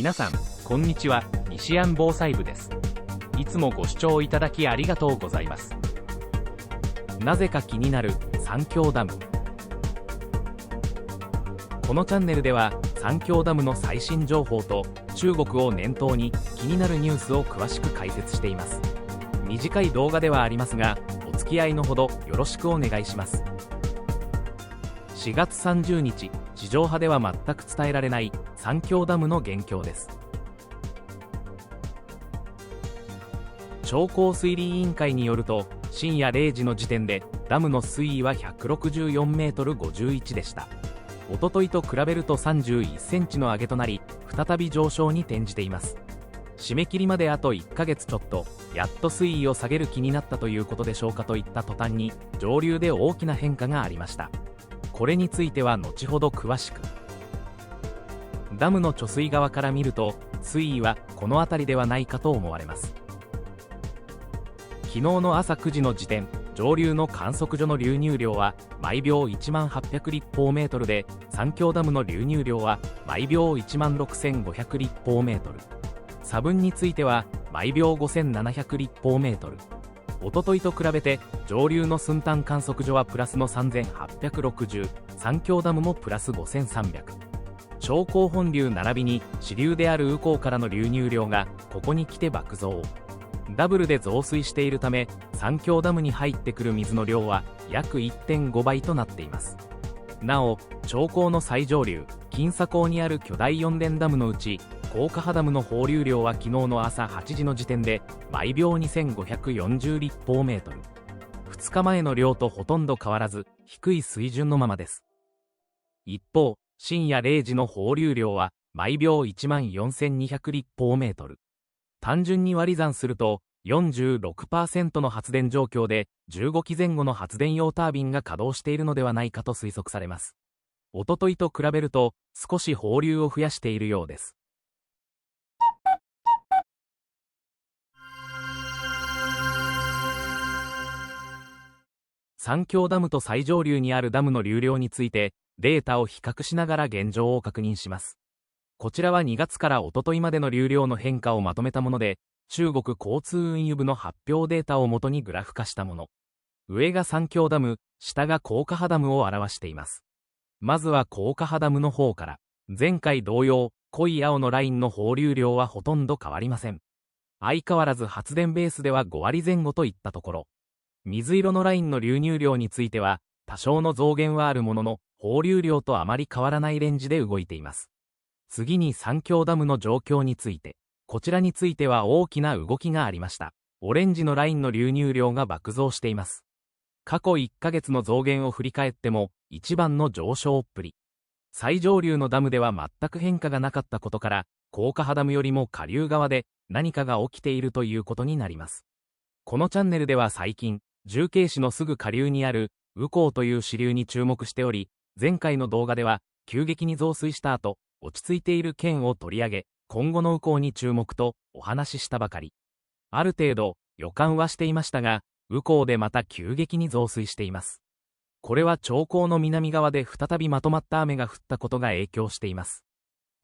皆さん、こんにちは。西安防災部です。いつもご視聴いただきありがとうございます。なぜか気になる三峡ダム。このチャンネルでは三峡ダムの最新情報と中国を念頭に気になるニュースを詳しく解説しています。短い動画ではありますが、お付き合いのほどよろしくお願いします。4月30日、地上波では全く伝えられない三峡ダムの現況です。長江水利委員会によると、深夜0時の時点でダムの水位は164メートル51でした。おとといと比べると31センチの上げとなり、再び上昇に転じています。締め切りまであと1ヶ月ちょっと、やっと水位を下げる気になったということでしょうかといった途端に、上流で大きな変化がありました。これについては後ほど詳しく。ダムの貯水側から見ると、水位はこの辺りではないかと思われます。昨日の朝9時の時点、上流の観測所の流入量は毎秒1万800立方メートルで、三峡ダムの流入量は毎秒1万6500立方メートル。差分については毎秒5700立方メートル。おとといと比べて上流の寸丹観測所はプラスの3860、三峡ダムもプラス5300。長江本流並びに支流である宇高からの流入量がここに来て爆増。ダブルで増水しているため、三峡ダムに入ってくる水の量は約 1.5 倍となっています。なお、長江の最上流、金沙江にある巨大4連ダムのうち、高架波ダムの放流量は昨日の朝8時の時点で毎秒2540立方メートル。2日前の量とほとんど変わらず、低い水準のままです。一方、深夜0時の放流量は毎秒1万4200立方メートル。単純に割り算すると 46% の発電状況で15基前後の発電用タービンが稼働しているのではないかと推測されます。おとといと比べると少し放流を増やしているようです。三峡ダムと最上流にあるダムの流量についてデータを比較しながら現状を確認します。こちらは2月からおとといまでの流量の変化をまとめたもので、中国交通運輸部の発表データをもとにグラフ化したもの。上が三峡ダム、下が高架波ダムを表しています。まずは高架波ダムの方から。前回同様、濃い青のラインの放流量はほとんど変わりません。相変わらず発電ベースでは5割前後といったところ。水色のラインの流入量については、多少の増減はあるものの、放流量とあまり変わらないレンジで動いています。次に三峡ダムの状況について。こちらについては大きな動きがありました。オレンジのラインの流入量が爆増しています。過去1ヶ月の増減を振り返っても、一番の上昇っぷり。最上流のダムでは全く変化がなかったことから、高架波ダムよりも下流側で何かが起きているということになります。このチャンネルでは最近、重慶市のすぐ下流にある宇高という支流に注目しており、前回の動画では急激に増水した後、落ち着いている県を取り上げ、今後の宇高に注目とお話ししたばかり。ある程度予感はしていましたが、宇高でまた急激に増水しています。これは長江の南側で再びまとまった雨が降ったことが影響しています。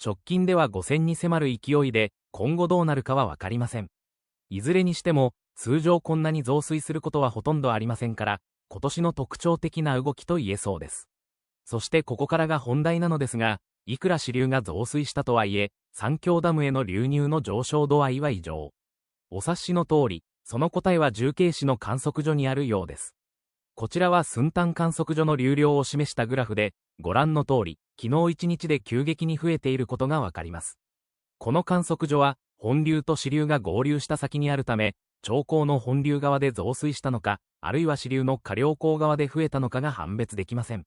直近では5000に迫る勢いで、今後どうなるかはわかりません。いずれにしても、通常こんなに増水することはほとんどありませんから、今年の特徴的な動きと言えそうです。そしてここからが本題なのですが、いくら支流が増水したとはいえ、三峡ダムへの流入の上昇度合いは異常。お察しの通り、その答えは重慶市の観測所にあるようです。こちらは寸丹観測所の流量を示したグラフで、ご覧の通り、昨日1日で急激に増えていることがわかります。この観測所は、本流と支流が合流した先にあるため、長江の本流側で増水したのか、あるいは支流の下流江側で増えたのかが判別できません。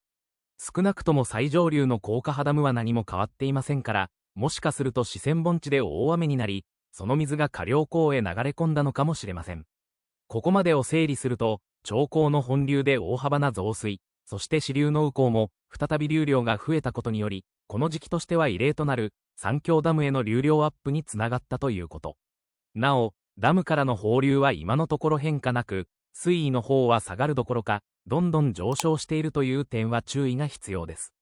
少なくとも最上流の高架波ダムは何も変わっていませんから、もしかすると四川盆地で大雨になり、その水が下流江へ流れ込んだのかもしれません。ここまでを整理すると、長江の本流で大幅な増水、そして支流の宇高も再び流量が増えたことにより、この時期としては異例となる三峡ダムへの流量アップにつながったということ。なお、ダムからの放流は今のところ変化なく、水位の方は下がるどころか、どんどん上昇しているという点は注意が必要です。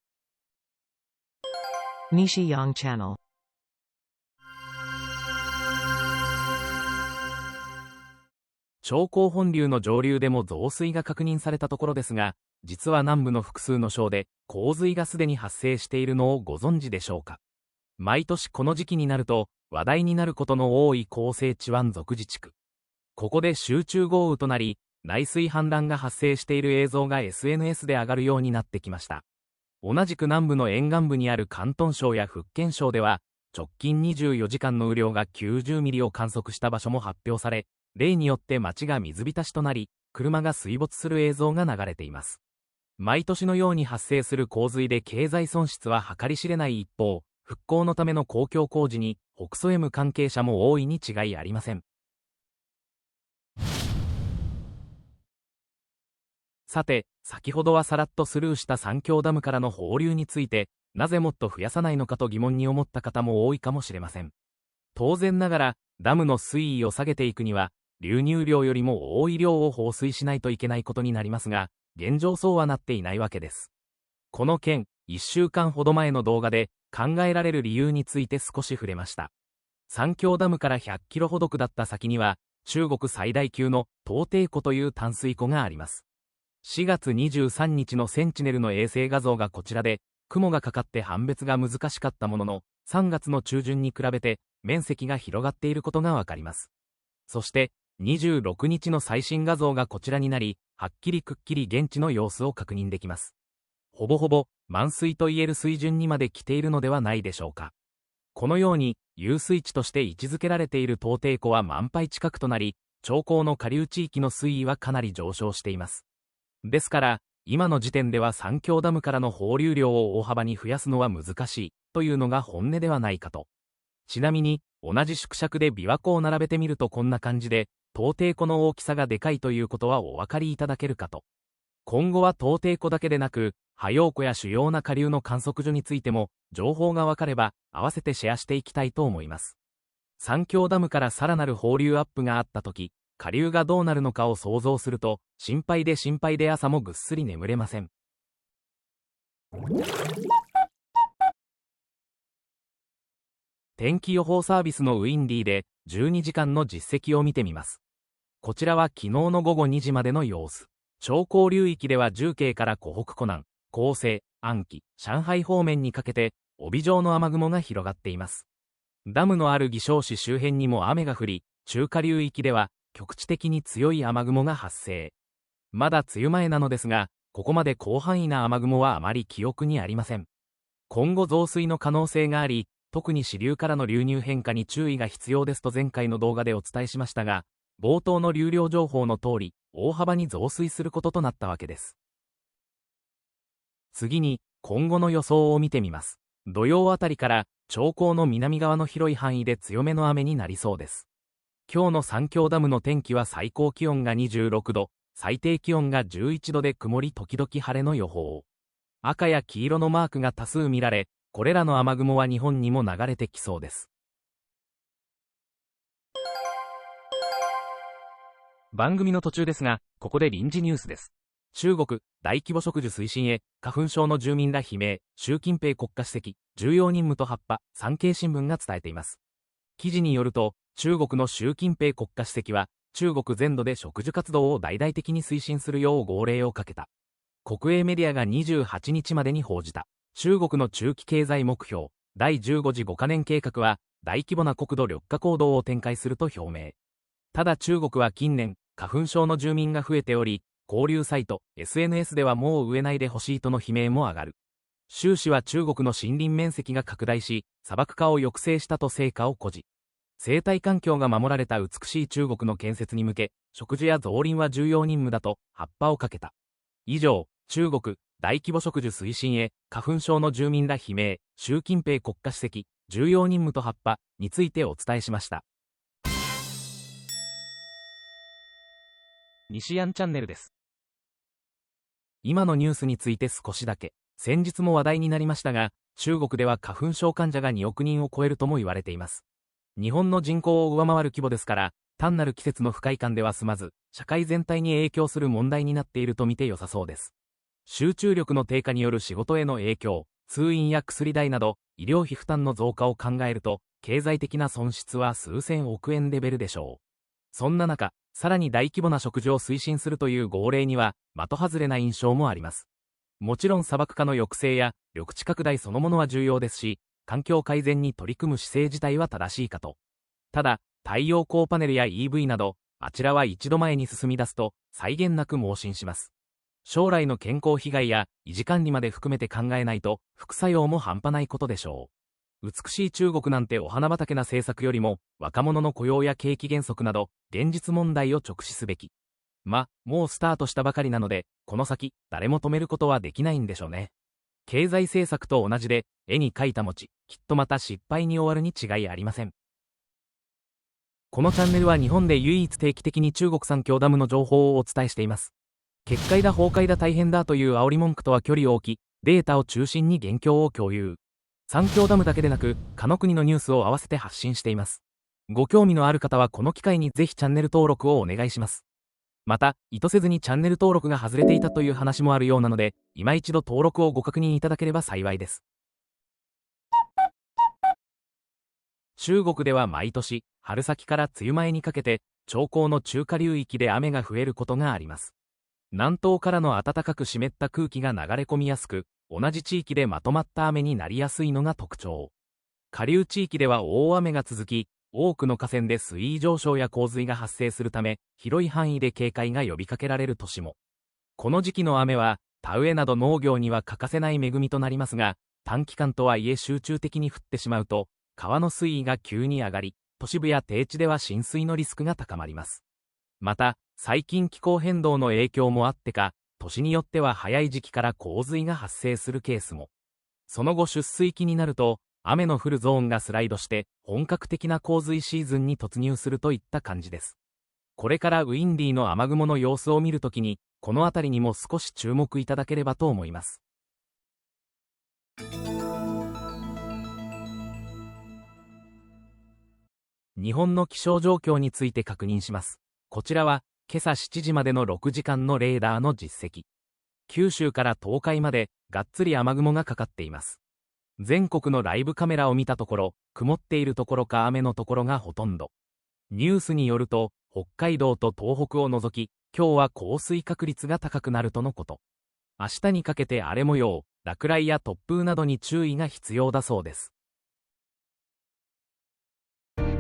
Nishi Yang Channel 長江本流の上流でも増水が確認されたところですが、実は南部の複数の省で洪水がすでに発生しているのをご存知でしょうか。毎年この時期になると話題になることの多い広西チワン族自治区。ここで集中豪雨となり、内水氾濫が発生している映像が SNS で上がるようになってきました。同じく南部の沿岸部にある広東省や福建省では、直近24時間の雨量が90ミリを観測した場所も発表され、例によって街が水浸しとなり、車が水没する映像が流れています。毎年のように発生する洪水で経済損失は計り知れない一方、復興のための公共工事に北ソ M 関係者も多いに違いありません。さて、先ほどはさらっとスルーした三峡ダムからの放流について、なぜもっと増やさないのかと疑問に思った方も多いかもしれません。当然ながら、ダムの水位を下げていくには、流入量よりも多い量を放水しないといけないことになりますが、現状そうはなっていないわけです。この件、1週間ほど前の動画で考えられる理由について少し触れました。三峡ダムから100キロほど下った先には、中国最大級の東堤湖という淡水湖があります。4月23日のセンチネルの衛星画像がこちらで、雲がかかって判別が難しかったものの、3月の中旬に比べて面積が広がっていることがわかります。そして、26日の最新画像がこちらになり、はっきりくっきり現地の様子を確認できます。ほぼほぼ満水と言える水準にまで来ているのではないでしょうか。このように、遊水地として位置づけられている東堤湖は満杯近くとなり、長江の下流地域の水位はかなり上昇しています。ですから、今の時点では三峡ダムからの放流量を大幅に増やすのは難しいというのが本音ではないかと。ちなみに、同じ縮尺で琵琶湖を並べてみるとこんな感じで、東堤湖の大きさがでかいということはお分かりいただけるかと。今後は東堤湖だけでなく、波陽湖や主要な下流の観測所についても、情報が分かれば、合わせてシェアしていきたいと思います。三峡ダムからさらなる放流アップがあったとき、下流がどうなるのかを想像すると、心配で朝もぐっすり眠れません。天気予報サービスのウィンディで12時間の実績を見てみます。こちらは昨日の午後2時までの様子。長江流域では重慶から湖北湖南、広西、安徽、上海方面にかけて帯状の雨雲が広がっています。ダムのある宜昌市周辺にも雨が降り、中下流域では局地的に強い雨雲が発生。まだ梅雨前なのですが、ここまで広範囲な雨雲はあまり記憶にありません。今後増水の可能性があり、特に支流からの流入変化に注意が必要ですと前回の動画でお伝えしましたが、冒頭の流量情報の通り、大幅に増水することとなったわけです。次に、今後の予想を見てみます。土曜あたりから、長江の南側の広い範囲で強めの雨になりそうです。今日の三峡ダムの天気は最高気温が26度、最低気温が11度で曇り時々晴れの予報。赤や黄色のマークが多数見られ、これらの雨雲は日本にも流れてきそうです。番組の途中ですが、ここで臨時ニュースです。中国、大規模植樹推進へ、花粉症の住民ら悲鳴、習近平国家主席、重要任務と発破、産経新聞が伝えています。記事によると、中国の習近平国家主席は、中国全土で植樹活動を大々的に推進するよう号令をかけた。国営メディアが28日までに報じた。中国の中期経済目標、第15次5カ年計画は、大規模な国土緑化行動を展開すると表明。ただ中国は近年、花粉症の住民が増えており、交流サイト、SNS ではもう植えないでほしいとの悲鳴も上がる。習氏は中国の森林面積が拡大し、砂漠化を抑制したと成果を誇示。生態環境が守られた美しい中国の建設に向け、植樹や造林は重要任務だと、発破をかけた。以上、中国、大規模植樹推進へ、花粉症の住民ら悲鳴、習近平国家主席、重要任務と発破についてお伝えしました。西安チャンネルです。今のニュースについて少しだけ。先日も話題になりましたが、中国では花粉症患者が2億人を超えるとも言われています。日本の人口を上回る規模ですから、単なる季節の不快感では済まず、社会全体に影響する問題になっていると見て良さそうです。集中力の低下による仕事への影響、通院や薬代など、医療費負担の増加を考えると、経済的な損失は数千億円レベルでしょう。そんな中、さらに大規模な植樹を推進するという号令には、的外れな印象もあります。もちろん砂漠化の抑制や緑地拡大そのものは重要ですし、環境改善に取り組む姿勢自体は正しいかと。ただ、太陽光パネルや EV など、あちらは一度前に進み出すと、際限なく盲信します。将来の健康被害や維持管理まで含めて考えないと、副作用も半端ないことでしょう。美しい中国なんてお花畑な政策よりも、若者の雇用や景気減速など、現実問題を直視すべき。もうスタートしたばかりなので、この先、誰も止めることはできないんでしょうね。経済政策と同じで、絵に描いた餅、きっとまた失敗に終わるに違いありません。このチャンネルは日本で唯一定期的に中国三峡ダムの情報をお伝えしています。決壊だ崩壊だ大変だという煽り文句とは距離を置き、データを中心に現況を共有。三峡ダムだけでなく、他の国のニュースを合わせて発信しています。ご興味のある方はこの機会にぜひチャンネル登録をお願いします。また、意図せずにチャンネル登録が外れていたという話もあるようなので、今一度登録をご確認いただければ幸いです。中国では毎年、春先から梅雨前にかけて、長江の中下流域で雨が増えることがあります。南東からの暖かく湿った空気が流れ込みやすく、同じ地域でまとまった雨になりやすいのが特徴。下流地域では大雨が続き、多くの河川で水位上昇や洪水が発生するため、広い範囲で警戒が呼びかけられる年も。この時期の雨は、田植えなど農業には欠かせない恵みとなりますが、短期間とはいえ集中的に降ってしまうと、川の水位が急に上がり、都市部や低地では浸水のリスクが高まります。また、最近気候変動の影響もあってか、年によっては早い時期から洪水が発生するケースも。その後出水期になると、雨の降るゾーンがスライドして、本格的な洪水シーズンに突入するといった感じです。これからウィンディーの雨雲の様子を見るときに、このあたりにも少し注目いただければと思います。日本の気象状況について確認します。こちらは、今朝7時までの6時間のレーダーの実績。九州から東海まで、がっつり雨雲がかかっています。全国のライブカメラを見たところ、曇っているところか雨のところがほとんど。ニュースによると、北海道と東北を除き、今日は降水確率が高くなるとのこと。明日にかけて荒れ模様、落雷や突風などに注意が必要だそうです。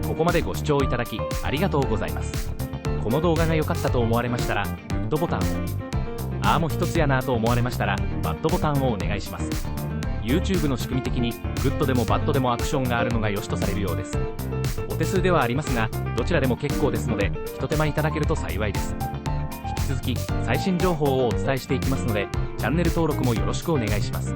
ここまでご視聴いただき、ありがとうございます。この動画が良かったと思われましたら、グッドボタンを。もう一つやなと思われましたら、バッドボタンをお願いします。YouTube の仕組み的に、グッドでもバッドでもアクションがあるのが良しとされるようです。お手数ではありますが、どちらでも結構ですので、ひと手間いただけると幸いです。引き続き、最新情報をお伝えしていきますので、チャンネル登録もよろしくお願いします。